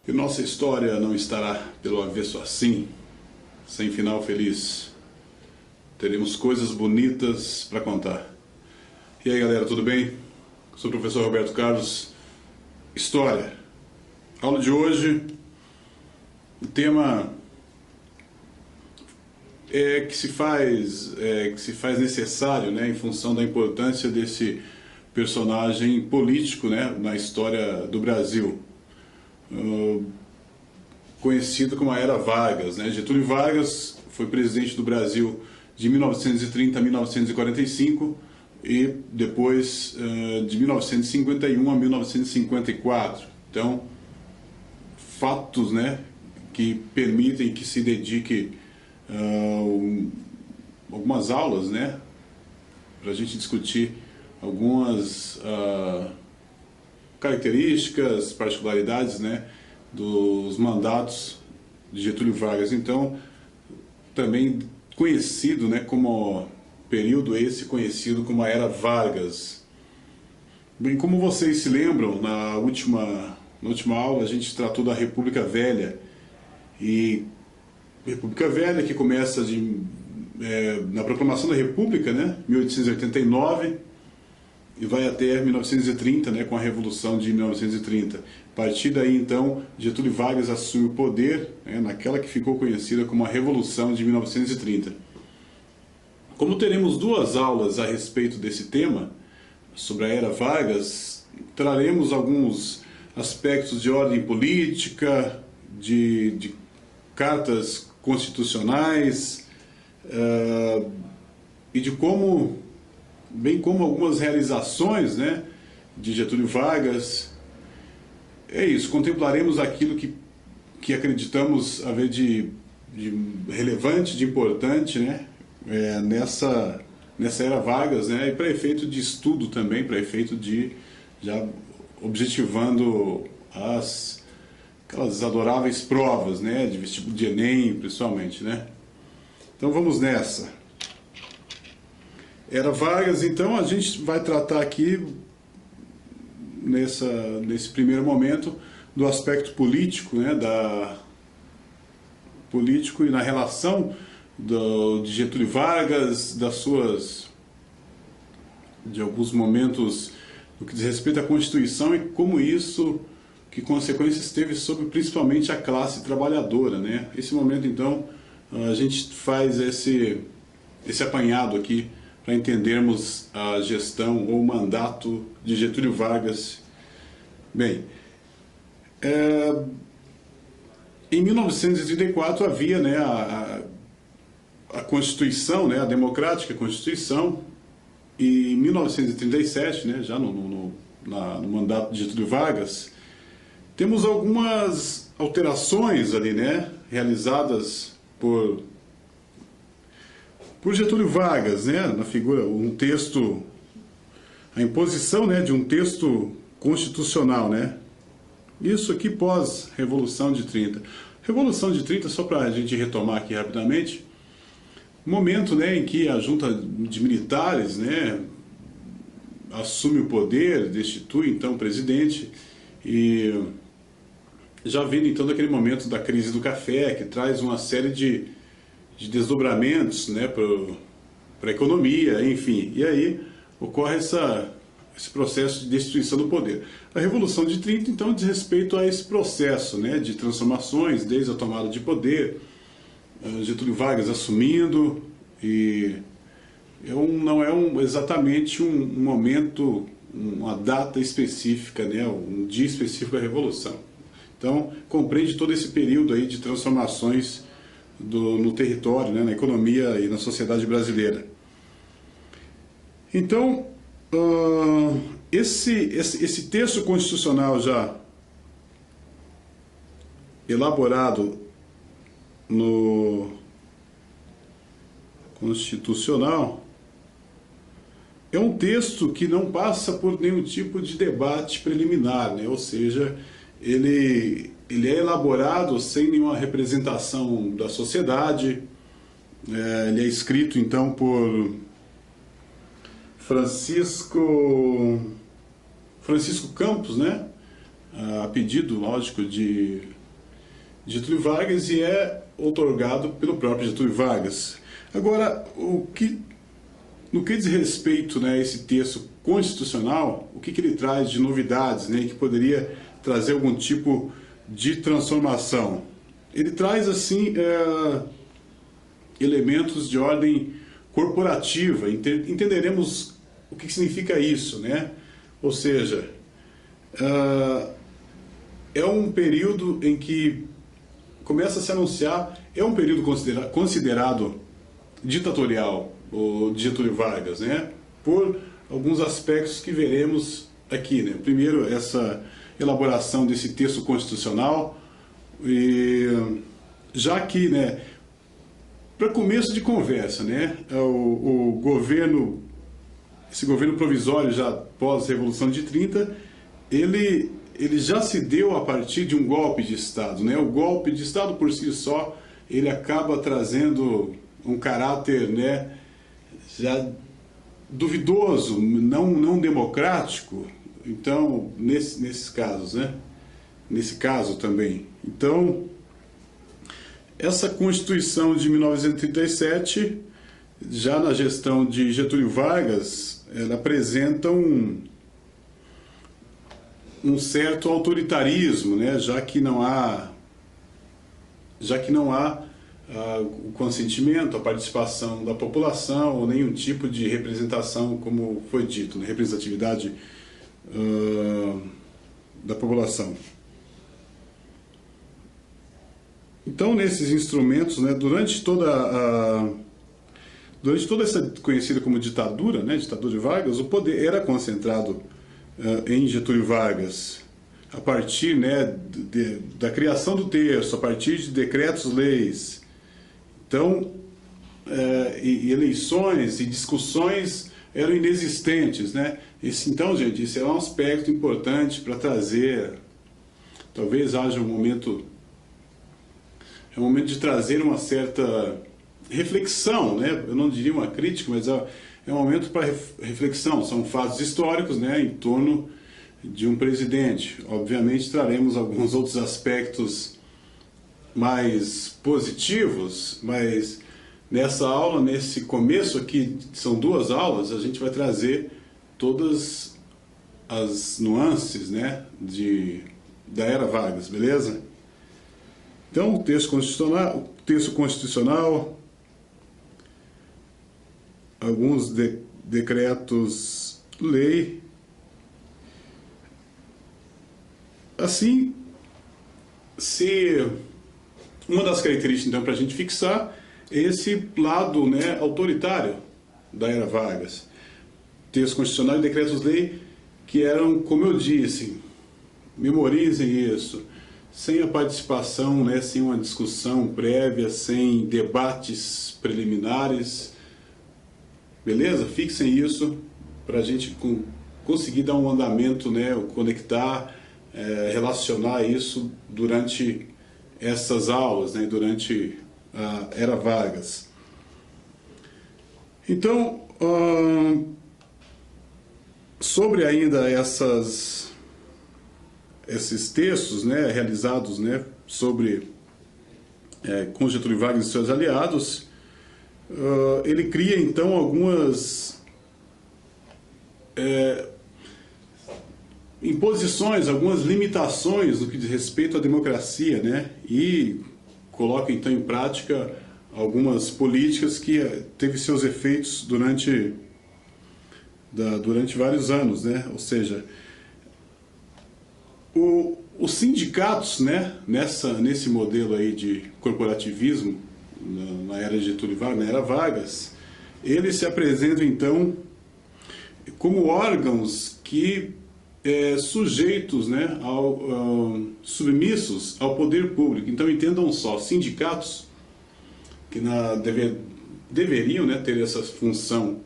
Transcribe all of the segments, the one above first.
E nossa história não estará pelo avesso assim, sem final feliz. Teremos coisas bonitas para contar. E aí, galera, tudo bem? Sou o professor Roberto Carlos. História. Aula de hoje, o tema que se faz necessário, né, em função da importância desse personagem político, né, na história do Brasil. Conhecido como a Era Vargas, né? Getúlio Vargas foi presidente do Brasil de 1930 a 1945 e depois de 1951 a 1954. Então, fatos, né, que permitem que se dedique algumas aulas, né, para a gente discutir algumas características, particularidades, né, dos mandatos de Getúlio Vargas. Então, também conhecido, né, como período esse conhecido como a Era Vargas. Bem, como vocês se lembram, na última aula a gente tratou da República Velha. E República Velha que começa na proclamação da República, né, 1889, e vai até 1930, né, com a Revolução de 1930. A partir daí, então, Getúlio Vargas assume o poder, né, naquela que ficou conhecida como a Revolução de 1930. Como teremos duas aulas a respeito desse tema, sobre a Era Vargas, traremos alguns aspectos de ordem política, de cartas constitucionais, e de como, bem como algumas realizações, né, de Getúlio Vargas. É isso, contemplaremos aquilo que acreditamos haver de relevante, de importante, né, nessa Era Vargas, né, e para efeito de estudo também, para efeito de já objetivando aquelas adoráveis provas, né, de vestibular de Enem, principalmente, né. Então vamos nessa. Era Vargas, então a gente vai tratar aqui, nesse primeiro momento, do aspecto político, né, político e na relação de Getúlio Vargas, de alguns momentos no que diz respeito à Constituição e como isso, que consequências teve sobre principalmente a classe trabalhadora, né. Esse momento, então, a gente faz esse apanhado aqui para entendermos a gestão ou mandato de Getúlio Vargas. Bem, em 1934 havia, né, a Constituição, né, a democrática Constituição, e em 1937, né, já no mandato de Getúlio Vargas, temos algumas alterações ali, né, realizadas por Getúlio Vargas, né, na figura, a imposição, né, de um texto constitucional, né, isso aqui pós-Revolução de 30. Revolução de 30, só para a gente retomar aqui rapidamente, momento, né, em que a junta de militares, né, assume o poder, destitui então o presidente, e já vindo então daquele momento da crise do café, que traz uma série de desdobramentos, né, para a economia, enfim. E aí ocorre esse processo de destituição do poder. A Revolução de 30, então, diz respeito a esse processo, né, de transformações, desde a tomada de poder, Getúlio Vargas assumindo, e não é exatamente um momento, uma data específica, né, um dia específico da Revolução. Então, compreende todo esse período aí de transformações no território, né, na economia e na sociedade brasileira. Então, esse texto constitucional já elaborado no Constitucional é um texto que não passa por nenhum tipo de debate preliminar, né? Ou seja, ele é elaborado sem nenhuma representação da sociedade. Ele é escrito então por Francisco Campos, né? A pedido, lógico, de Getúlio Vargas e é outorgado pelo próprio Getúlio Vargas. Agora, no que diz respeito, né, a esse texto constitucional, o que ele traz de novidades, né, que poderia trazer algum tipo de transformação? Ele traz, assim, elementos de ordem corporativa. Entenderemos o que significa isso, né? Ou seja, é um período em que começa a se anunciar, é um período considerado ditatorial, o de Getúlio Vargas, né? Por alguns aspectos que veremos aqui, né? Primeiro, essa elaboração desse texto constitucional, e já que, né, para começo de conversa, né, o governo, esse governo provisório já pós-Revolução de 30, ele já se deu a partir de um golpe de Estado, né? O golpe de Estado por si só, ele acaba trazendo um caráter, né, já duvidoso, não democrático. Então, nesses casos, né? Nesse caso também. Então, essa Constituição de 1937, já na gestão de Getúlio Vargas, ela apresenta um certo autoritarismo, né? Já que não há o consentimento, a participação da população, ou nenhum tipo de representação, como foi dito, né? Representatividade da população. Então, nesses instrumentos, né, durante toda essa conhecida como ditadura, né, ditadura de Vargas, o poder era concentrado em Getúlio Vargas, a partir, né, da criação do terço, a partir de decretos-leis. Então, e eleições e discussões eram inexistentes, né? Então, gente, isso é um aspecto importante para trazer, talvez haja um momento de trazer uma certa reflexão, né? Eu não diria uma crítica, mas é um momento para reflexão. São fatos históricos, né, em torno de um presidente. Obviamente traremos alguns outros aspectos mais positivos, mas nessa aula, nesse começo aqui, são 2 aulas, a gente vai trazer todas as nuances, né, da era Vargas, beleza? Então, o texto constitucional, alguns decretos-lei. Assim, uma das características, então, para a gente fixar, é esse lado, né, autoritário da era Vargas. Texto constitucional e decretos-lei que eram, como eu disse, memorizem isso, sem a participação, né, sem uma discussão prévia, sem debates preliminares, beleza? Fixem isso para a gente conseguir dar um andamento, né, conectar, relacionar isso durante essas aulas, né, durante a era Vargas. Então, sobre ainda esses textos, né, realizados, né, com Getúlio Vargas e seus aliados, ele cria então algumas imposições, algumas limitações no que diz respeito à democracia, né, e coloca então em prática algumas políticas que teve seus efeitos durante vários anos, né, ou seja, os sindicatos, né, nesse modelo aí de corporativismo, na era de Getúlio Vargas, na era Vargas, eles se apresentam então como órgãos que sujeitos, né, submissos ao poder público. Então entendam só, sindicatos que deveriam, né, ter essa função,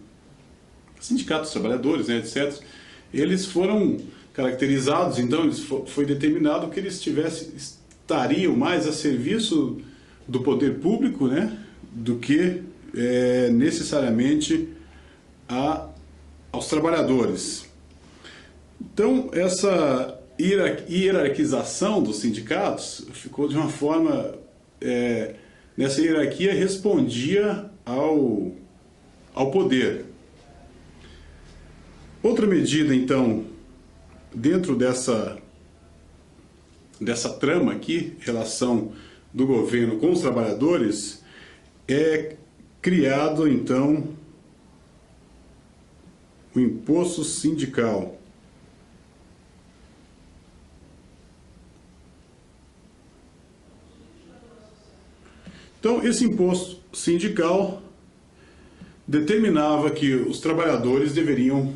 sindicatos, trabalhadores, né, etc., eles foram caracterizados, então foi determinado que eles estariam mais a serviço do poder público, né, do que necessariamente aos trabalhadores. Então, hierarquização dos sindicatos ficou de uma forma, nessa hierarquia respondia ao poder. Outra medida, então, dentro dessa trama aqui, relação do governo com os trabalhadores, é criado, então, o imposto sindical. Então, esse imposto sindical determinava que os trabalhadores deveriam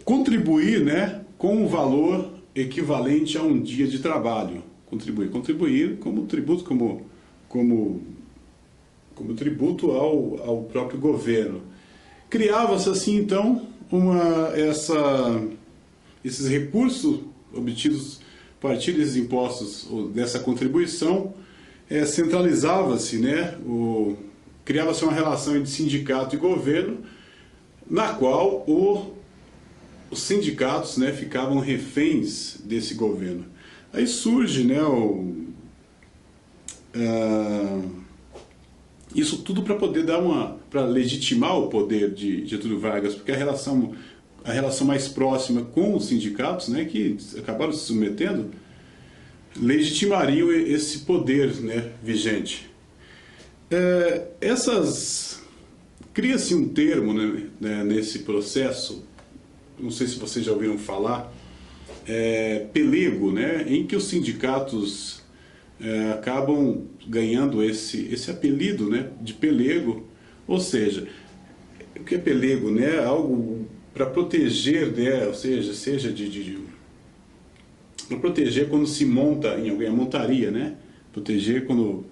contribuir, né, com um valor equivalente a um dia de trabalho. Contribuir como tributo, como tributo ao próprio governo. Criava-se assim, então, esses recursos obtidos a partir desses impostos, ou dessa contribuição, centralizava-se, né, criava-se uma relação entre sindicato e governo, na qual os sindicatos, né, ficavam reféns desse governo. Aí surge, né, isso tudo para poder para legitimar o poder de Getúlio Vargas, porque a relação mais próxima com os sindicatos, né, que acabaram se submetendo, legitimariam esse poder, né, vigente. Cria-se um termo, né, nesse processo, não sei se vocês já ouviram falar, pelego, né, em que os sindicatos acabam ganhando esse apelido, né, de pelego. Ou seja, o que é pelego, né? Algo para proteger, né, ou seja para proteger quando se monta em alguém, a montaria, né? Proteger quando o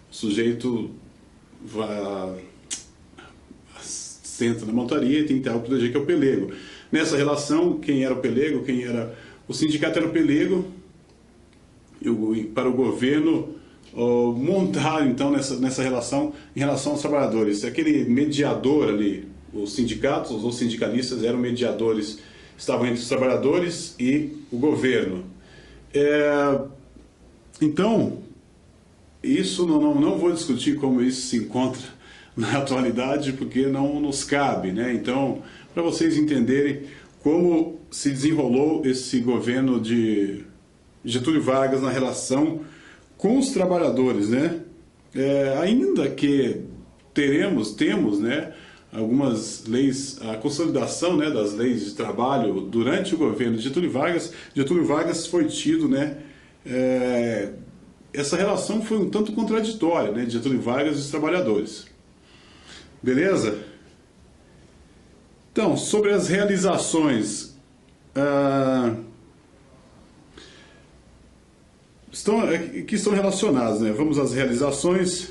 sujeito senta na montaria e tem que ter algo para proteger, que é o pelego. Nessa relação, quem era o pelego? O sindicato era o pelego, para o governo montar, então, nessa relação, em relação aos trabalhadores. Aquele mediador ali, os sindicatos, os sindicalistas eram mediadores, estavam entre os trabalhadores e o governo. Então, isso não vou discutir como isso se encontra na atualidade, porque não nos cabe, né? Então, para vocês entenderem como se desenrolou esse governo de Getúlio Vargas na relação com os trabalhadores, né? Ainda que temos, né, algumas leis, a consolidação, né, das leis de trabalho durante o governo de Getúlio Vargas foi tido, né, essa relação foi um tanto contraditória, né, de Getúlio Vargas e os trabalhadores. Beleza? Então, sobre as realizações, que estão relacionadas, né? Vamos às realizações.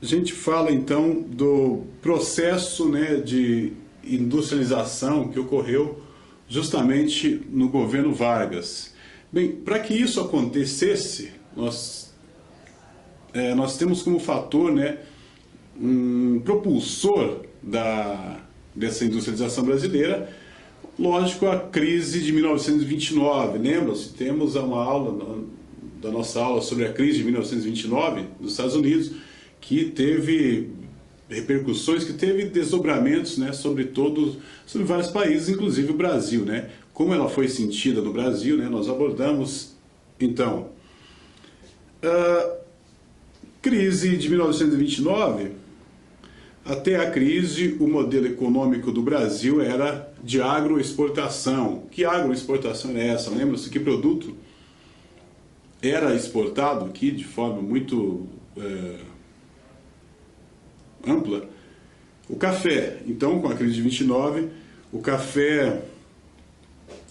A gente fala então do processo, né, de industrialização que ocorreu justamente no governo Vargas. Bem, para que isso acontecesse, nós temos como fator, né, um propulsor dessa industrialização brasileira, lógico, a crise de 1929. Lembram-se? Temos uma aula, da nossa aula sobre a crise de 1929 nos Estados Unidos, que teve repercussões, que teve desdobramentos, né, sobre vários países, inclusive o Brasil, né? Como ela foi sentida no Brasil, né, nós abordamos, então, crise de 1929, até a crise, o modelo econômico do Brasil era de agroexportação. Que agroexportação é essa? Lembra-se que produto era exportado aqui de forma muito ampla? O café. Então, com a crise de 29, o café,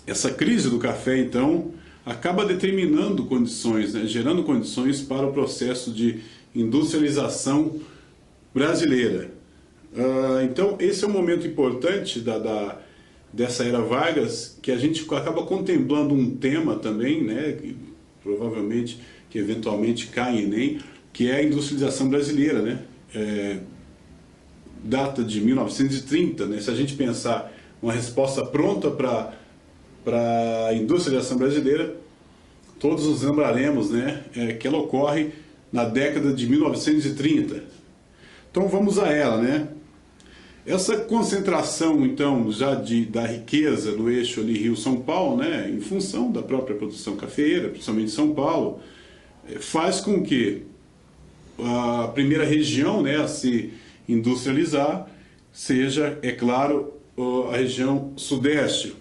essa crise do café, então, acaba determinando condições, né, gerando condições para o processo de industrialização brasileira. Então, esse é um momento importante dessa era Vargas, que a gente acaba contemplando um tema também, né, que eventualmente cai em Enem, que é a industrialização brasileira, né? data de 1930, né? Se a gente pensar uma resposta pronta para a industrialização brasileira, todos nos lembraremos, né, que ela ocorre na década de 1930. Então vamos a ela, né? Essa concentração, então, já da riqueza no eixo ali Rio-São Paulo, né, em função da própria produção cafeeira, principalmente em São Paulo, faz com que a primeira região, né, a se industrializar seja, é claro, a região sudeste.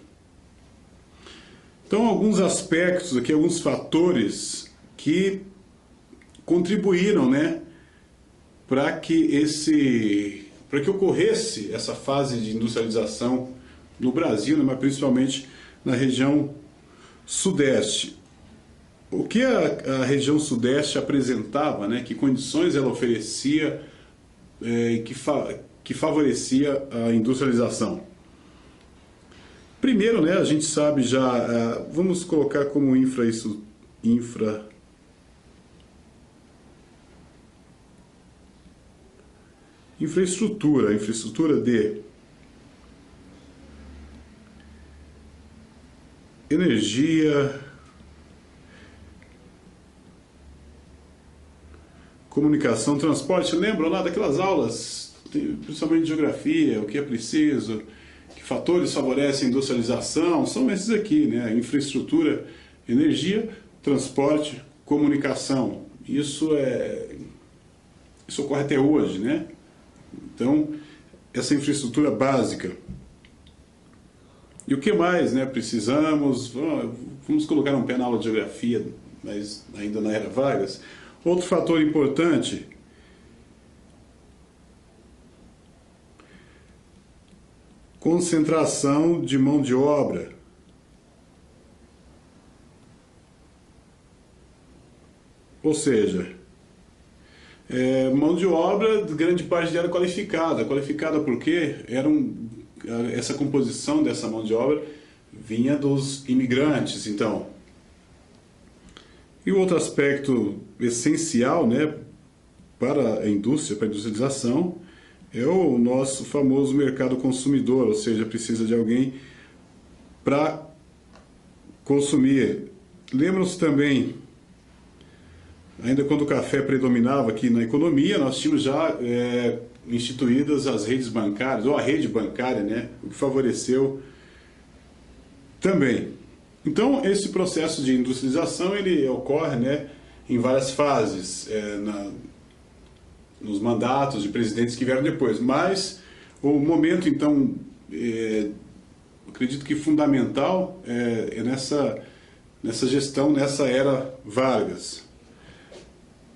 Então, alguns aspectos aqui, alguns fatores que contribuíram, né, para que ocorresse essa fase de industrialização no Brasil, né, mas principalmente na região sudeste. O que a região sudeste apresentava, né, que condições ela oferecia que favorecia a industrialização? Primeiro, né, a gente sabe já, vamos colocar como infraestrutura de energia, comunicação, transporte. Lembram lá daquelas aulas, principalmente de geografia, o que é preciso, que fatores favorecem a industrialização? São esses aqui, né? Infraestrutura, energia, transporte, comunicação. Isso ocorre até hoje, né? Então, essa infraestrutura básica. E o que mais, né? Precisamos, vamos colocar um pé na aula de geografia, mas ainda na era Vargas. Outro fator importante, concentração de mão de obra. Ou seja, mão de obra, grande parte dela qualificada. Qualificada porque essa composição dessa mão de obra vinha dos imigrantes, então. E o outro aspecto essencial, né, para a indústria, para a industrialização, é o nosso famoso mercado consumidor, ou seja, precisa de alguém para consumir. Lembram-se também, ainda quando o café predominava aqui na economia, nós tínhamos já instituídas as redes bancárias, ou a rede bancária, né, o que favoreceu também. Então, esse processo de industrialização, ele ocorre, né, em várias fases, nos mandatos de presidentes que vieram depois. Mas o momento, então, acredito que fundamental é nessa gestão, nessa era Vargas.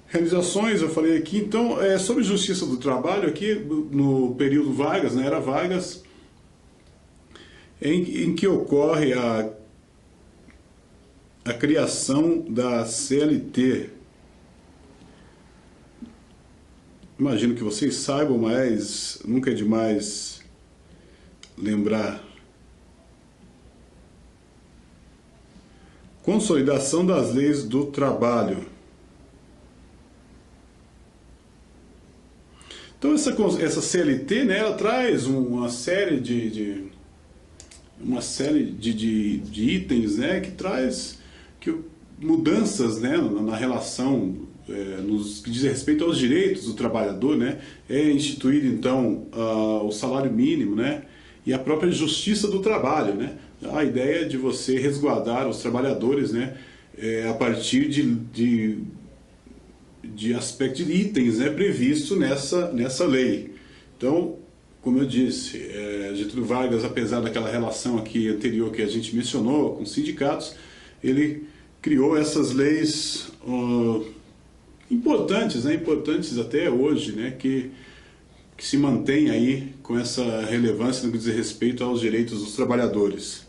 Realizações, eu falei aqui, então, sobre justiça do trabalho, aqui no período Vargas, na era Vargas, em que ocorre a criação da CLT. Imagino que vocês saibam, mas nunca é demais lembrar. Consolidação das leis do trabalho. Então essa CLT, né, ela traz uma série de itens, né, que traz mudanças, né, na relação, nos que diz respeito aos direitos do trabalhador, né, é instituído então o salário mínimo, né, e a própria justiça do trabalho, né, a ideia de você resguardar os trabalhadores, né, a partir de aspectos de itens, né, previsto nessa lei. Então, como eu disse, Getúlio Vargas, apesar daquela relação aqui anterior que a gente mencionou com os sindicatos, ele criou essas leis importantes, né, importantes até hoje, né, que se mantém aí com essa relevância no que diz respeito aos direitos dos trabalhadores.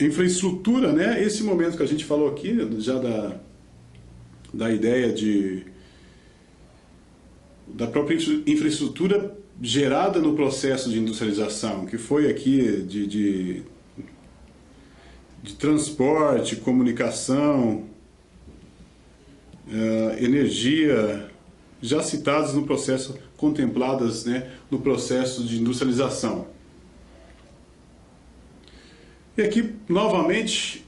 Infraestrutura, né, esse momento que a gente falou aqui, já da ideia da própria infraestrutura gerada no processo de industrialização, que foi aqui de transporte, comunicação, energia, já citadas no processo, contempladas, né, no processo de industrialização. E aqui, novamente,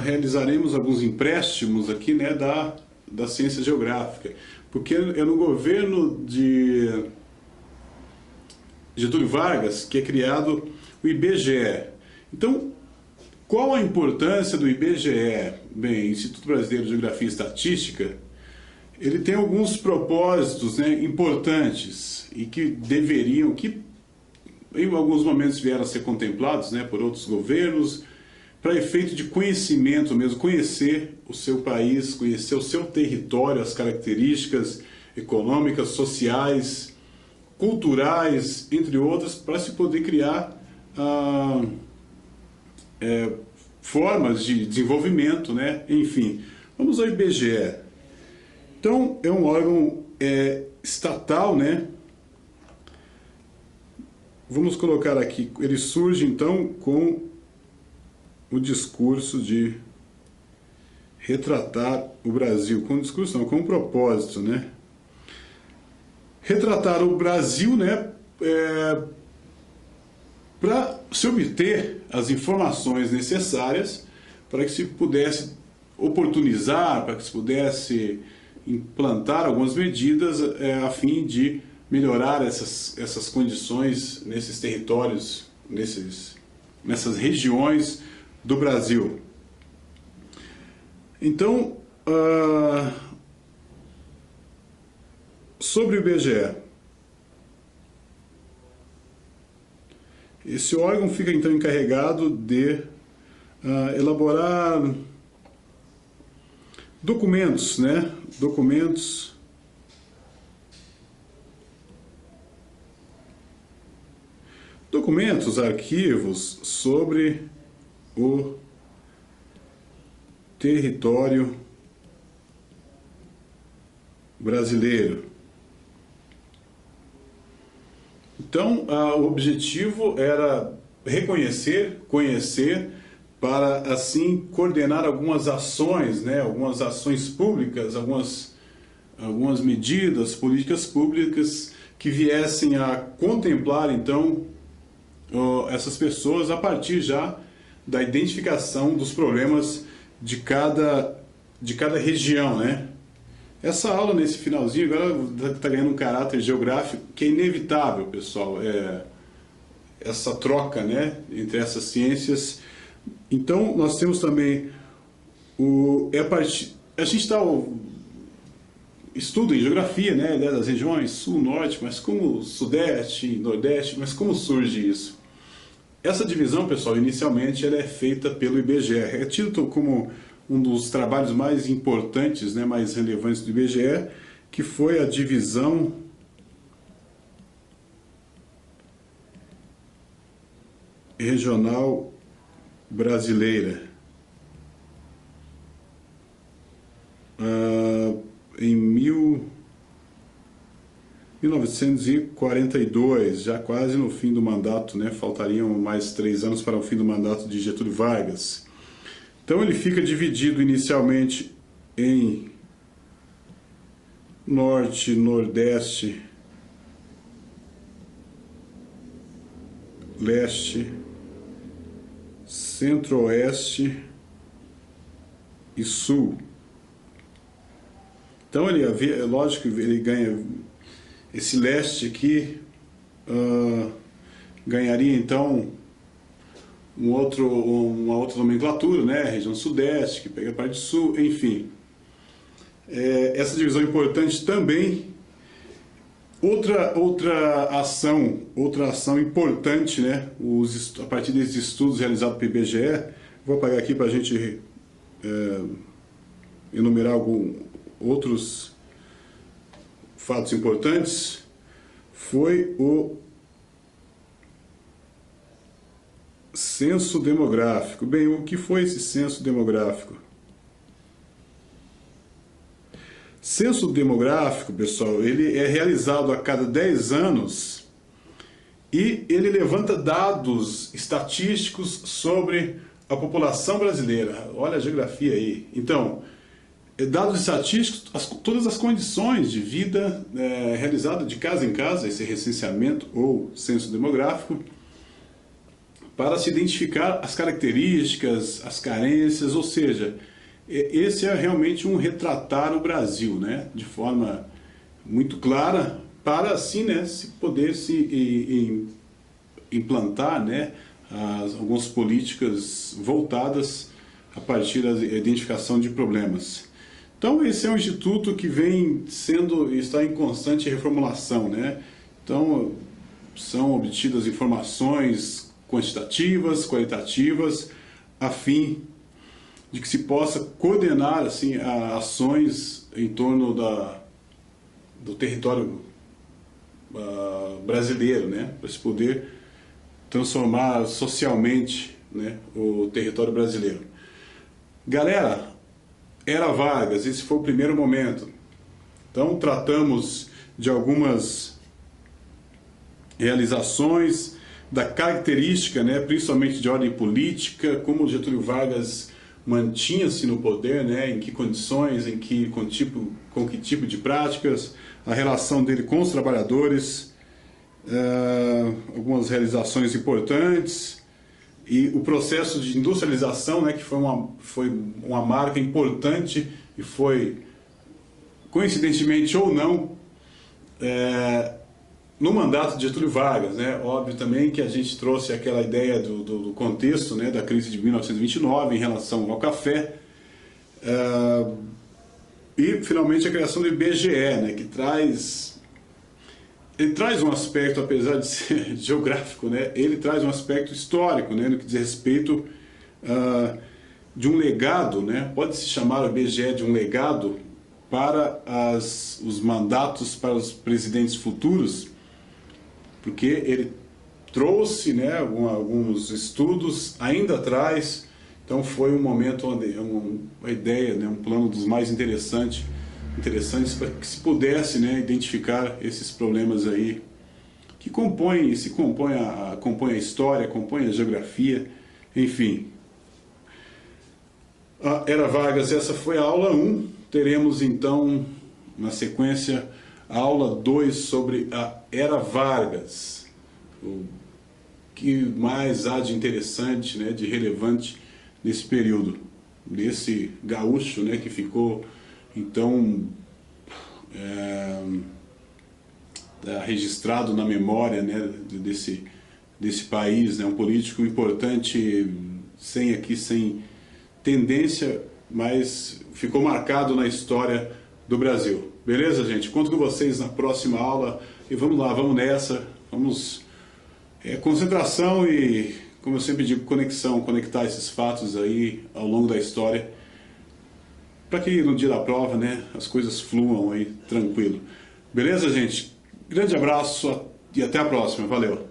realizaremos alguns empréstimos aqui, né, da ciência geográfica, porque é no governo de Getúlio Vargas que é criado o IBGE. Então, qual a importância do IBGE? Bem, Instituto Brasileiro de Geografia e Estatística, ele tem alguns propósitos, né, importantes e que deveriam, que em alguns momentos vieram a ser contemplados, né, por outros governos, para efeito de conhecimento mesmo, conhecer o seu país, conhecer o seu território, as características econômicas, sociais, culturais, entre outras, para se poder criar formas de desenvolvimento, né? Enfim, vamos ao IBGE. Então, é um órgão estatal, né? Vamos colocar aqui, ele surge então com o discurso de retratar o Brasil, com o discurso não, com o propósito, né? Retratar o Brasil, né, para se obter as informações necessárias para que se pudesse oportunizar, para que se pudesse implantar algumas medidas a fim de melhorar essas condições nesses territórios, nessas regiões do Brasil. Então, sobre o IBGE, esse órgão fica então encarregado de elaborar documentos, né? Documentos, arquivos sobre o território brasileiro. Então, o objetivo era reconhecer, conhecer, para assim coordenar algumas ações, né, algumas ações públicas, algumas medidas, políticas públicas que viessem a contemplar então essas pessoas a partir já da identificação dos problemas de cada região, né? Essa aula, nesse finalzinho, agora está ganhando um caráter geográfico que é inevitável, pessoal, essa troca, né, entre essas ciências. Então, nós temos também a gente estuda em geografia, né, das regiões sul, norte, mas como sudeste, nordeste, mas como surge isso? Essa divisão, pessoal, inicialmente ela é feita pelo IBGE, é tido como um dos trabalhos mais importantes, né, mais relevantes do IBGE, que foi a divisão regional brasileira. Em 1942, já quase no fim do mandato, né, faltariam mais 3 anos para o fim do mandato de Getúlio Vargas. Então ele fica dividido inicialmente em norte, nordeste, leste, centro-oeste e sul. Então é lógico que ele ganha esse leste aqui, ganharia então uma outra nomenclatura, né? Região sudeste, que pega a parte sul, enfim. Essa divisão é importante também. Outra ação importante, né? A partir desses estudos realizados pelo IBGE, vou apagar aqui para a gente enumerar outros fatos importantes, foi o censo demográfico. Bem, o que foi esse censo demográfico? Censo demográfico, pessoal, ele é realizado a cada 10 anos e ele levanta dados estatísticos sobre a população brasileira. Olha a geografia aí. Então, dados estatísticos, todas as condições de vida realizada de casa em casa, esse recenseamento ou censo demográfico, para se identificar as características, as carências, ou seja, esse é realmente um retratar o Brasil, né, de forma muito clara, para assim, né, se poder se implantar, né, algumas políticas voltadas a partir da identificação de problemas. Então esse é um instituto que está em constante reformulação, né? Então são obtidas informações quantitativas, qualitativas, a fim de que se possa coordenar assim ações em torno do território brasileiro, né? Para se poder transformar socialmente, né, o território brasileiro. Galera, Era Vargas, esse foi o primeiro momento. Então tratamos de algumas realizações, da característica, né, principalmente de ordem política, como Getúlio Vargas mantinha-se no poder, né, em que condições, com que tipo de práticas, a relação dele com os trabalhadores, algumas realizações importantes, e o processo de industrialização, né, que foi uma marca importante e foi, coincidentemente ou não, no mandato de Getúlio Vargas, né? Óbvio também que a gente trouxe aquela ideia do contexto, né, da crise de 1929 em relação ao café, e finalmente a criação do IBGE, né, que ele traz um aspecto, apesar de ser geográfico, né, ele traz um aspecto histórico, né, no que diz respeito de um legado, né, pode-se chamar o IBGE de um legado para os mandatos para os presidentes futuros, porque ele trouxe, né, alguns estudos ainda atrás. Então foi um momento onde uma ideia, né, um plano dos mais interessantes para que se pudesse, né, identificar esses problemas aí que compõem a história, compõem a geografia, enfim. Era Vargas, essa foi a aula 1. Teremos então, na sequência, a aula 2 sobre a Era Vargas. O que mais há de interessante, né, de relevante nesse período, desse gaúcho, né, que ficou então registrado na memória, né, desse país, né, um político importante, sem tendência, mas ficou marcado na história do Brasil. Beleza, gente? Conto com vocês na próxima aula e vamos lá, vamos nessa, vamos concentração e, como eu sempre digo, conectar esses fatos aí ao longo da história, para que no dia da prova, né, as coisas fluam aí tranquilo. Beleza, gente? Grande abraço e até a próxima. Valeu!